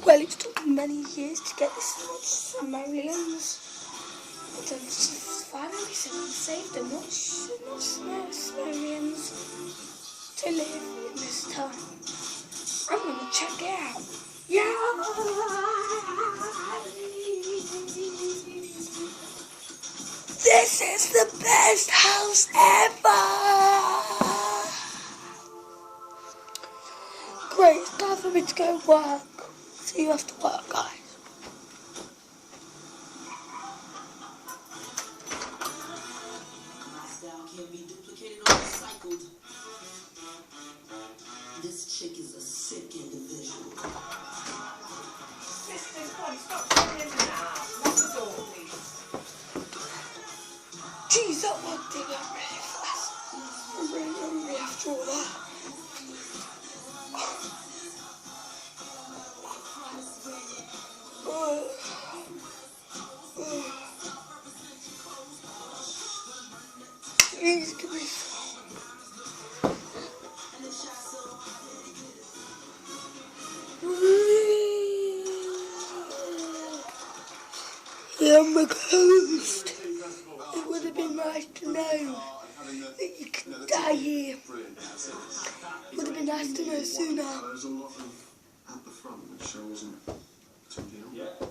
Well, it's took me many years to get this much Sumerians. But I've finally saved enough Sumerians to live in this time. I'm gonna check it out. Yeah! This is the best house ever! Great, it's time for me to go work. See you after work, guys. My style can't be duplicated or recycled. This chick is a sick individual. Stop coming in now. Lock the door, please. Jeez, that one did that really fast. I'm really hungry after all that. Please give me some. Yeah, I'm a ghost. It would have been nice to know that you could die here. It would have been nice to know sooner. There's a lot at the front which I wasn't too keen on.